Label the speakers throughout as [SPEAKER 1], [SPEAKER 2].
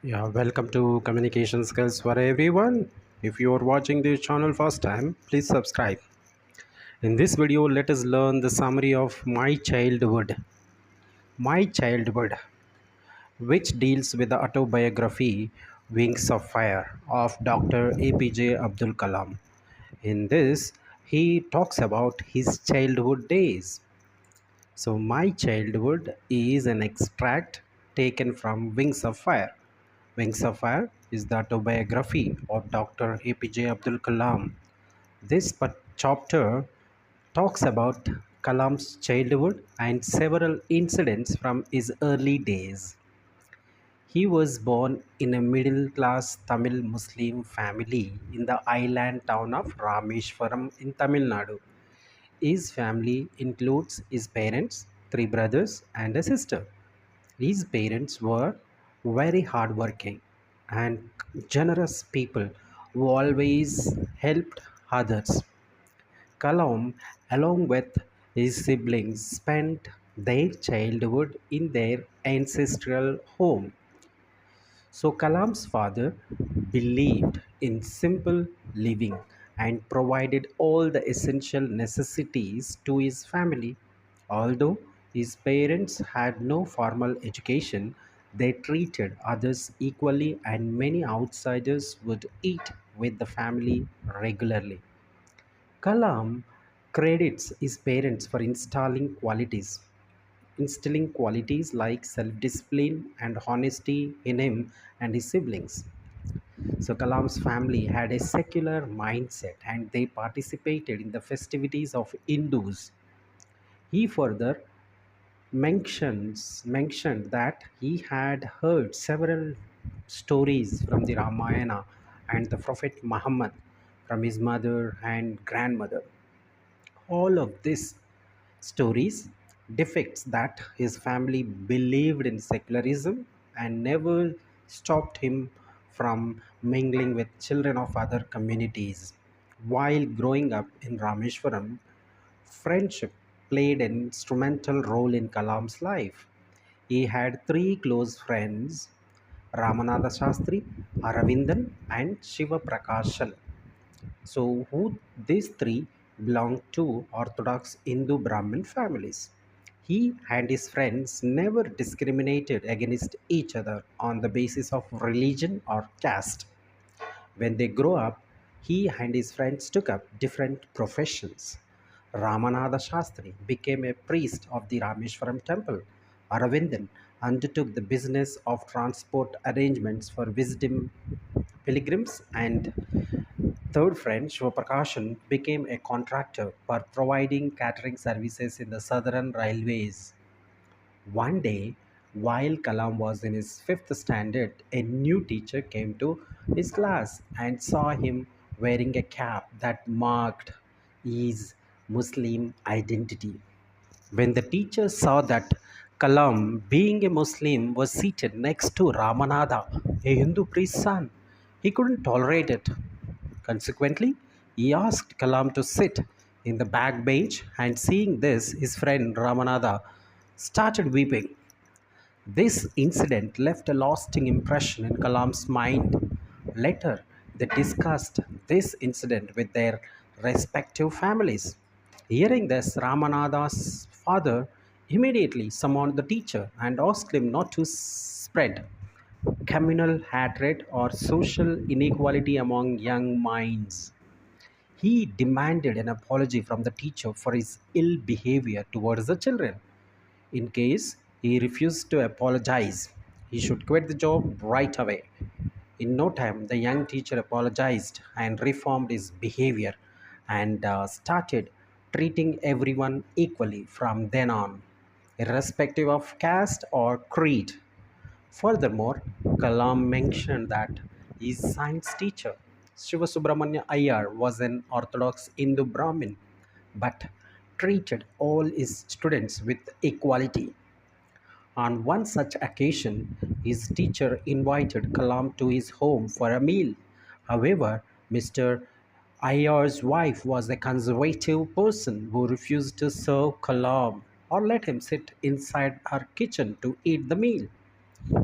[SPEAKER 1] Yeah, welcome to Communication Skills for Everyone. If you are watching this channel first time, please subscribe. In this video, let us learn the summary of My Childhood. My Childhood, which deals with the autobiography Wings of Fire of Dr. APJ Abdul Kalam. In this, he talks about his childhood days. So, My Childhood is an extract taken from Wings of Fire. Wings of Fire is the autobiography of Dr. APJ Abdul Kalam. This chapter talks about Kalam's childhood and several incidents from his early days. He was born in a middle class Tamil Muslim family in the island town of Rameshwaram in Tamil Nadu. His family includes his parents, three brothers, and a sister. His parents were very hardworking and generous people who always helped others. Kalam, along with his siblings, spent their childhood in their ancestral home. So, Kalam's father believed in simple living and provided all the essential necessities to his family. Although his parents had no formal education, they treated others equally, and many outsiders would eat with the family regularly. Kalam credits his parents for instilling qualities like self-discipline and honesty in him and his siblings. So Kalam's family had a secular mindset and they participated in the festivities of Hindus. He further mentioned that he had heard several stories from the Ramayana and the Prophet Muhammad from his mother and grandmother. All of these stories depicts that his family believed in secularism and never stopped him from mingling with children of other communities. While growing up in Rameshwaram, friendship played an instrumental role in Kalam's life. He had three close friends, Ramanatha Shastri, Aravindan, and Shiva Prakashal. So, who these three belonged to Orthodox Hindu Brahmin families. He and his friends never discriminated against each other on the basis of religion or caste. When they grew up, he and his friends took up different professions. Ramanatha Shastri became a priest of the Rameshwaram temple. Aravindan undertook the business of transport arrangements for wisdom pilgrims, and third friend Shivaprakashan became a contractor for providing catering services in the Southern Railways. One day, while Kalam was in his fifth standard, a new teacher came to his class and saw him wearing a cap that marked his Muslim identity. When the teacher saw that Kalam, being a Muslim, was seated next to Ramanatha, a Hindu priest's son, he couldn't tolerate it. Consequently, he asked Kalam to sit in the back bench, and seeing this, his friend Ramanatha started weeping. This incident left a lasting impression in Kalam's mind. Later, they discussed this incident with their respective families. Hearing this, Ramanatha's father immediately summoned the teacher and asked him not to spread communal hatred or social inequality among young minds. He demanded an apology from the teacher for his ill behavior towards the children. In case he refused to apologize, he should quit the job right away. In no time, the young teacher apologized and reformed his behavior and started treating everyone equally from then on, irrespective of caste or creed. Furthermore, Kalam mentioned that his science teacher, Shiva Subramanya Iyer, was an Orthodox Hindu Brahmin but treated all his students with equality. On one such occasion, his teacher invited Kalam to his home for a meal. However, Mr. Iyer's wife was a conservative person who refused to serve Kalam or let him sit inside her kitchen to eat the meal.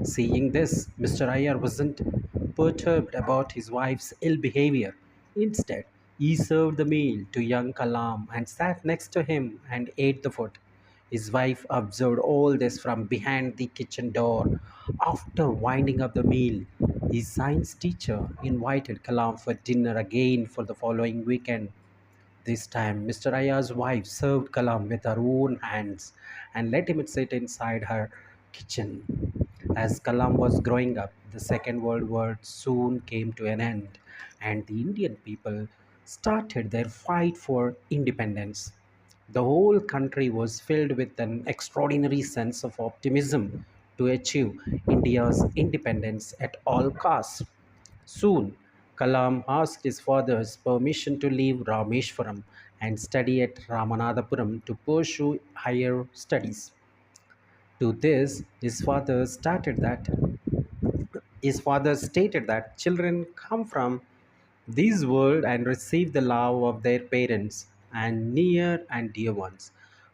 [SPEAKER 1] Seeing this, Mr. Iyer wasn't perturbed about his wife's ill behavior. Instead, he served the meal to young Kalam and sat next to him and ate the food. His wife observed all this from behind the kitchen door. After winding up the meal, his science teacher invited Kalam for dinner again for the following weekend. This time, Mr. Aya's wife served Kalam with her own hands and let him sit inside her kitchen. As Kalam was growing up, the Second World War soon came to an end, and the Indian people started their fight for independence. The whole country was filled with an extraordinary sense of optimism to achieve India's independence at all costs. Soon, Kalam asked his father's permission to leave Rameshwaram and study at Ramanathapuram to pursue higher studies. To this, his father stated that children come from this world and receive the love of their parents and near and dear ones.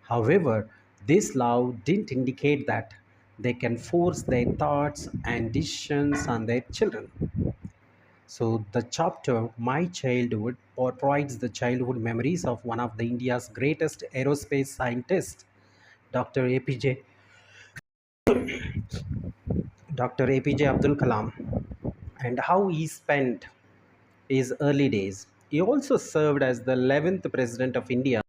[SPEAKER 1] However, this love didn't indicate that they can force their thoughts and decisions on their children. So the chapter My Childhood provides the childhood memories of one of the India's greatest aerospace scientists, Dr. APJ Dr. APJ Abdul Kalam, and how he spent his early days. He also served as the 11th President of India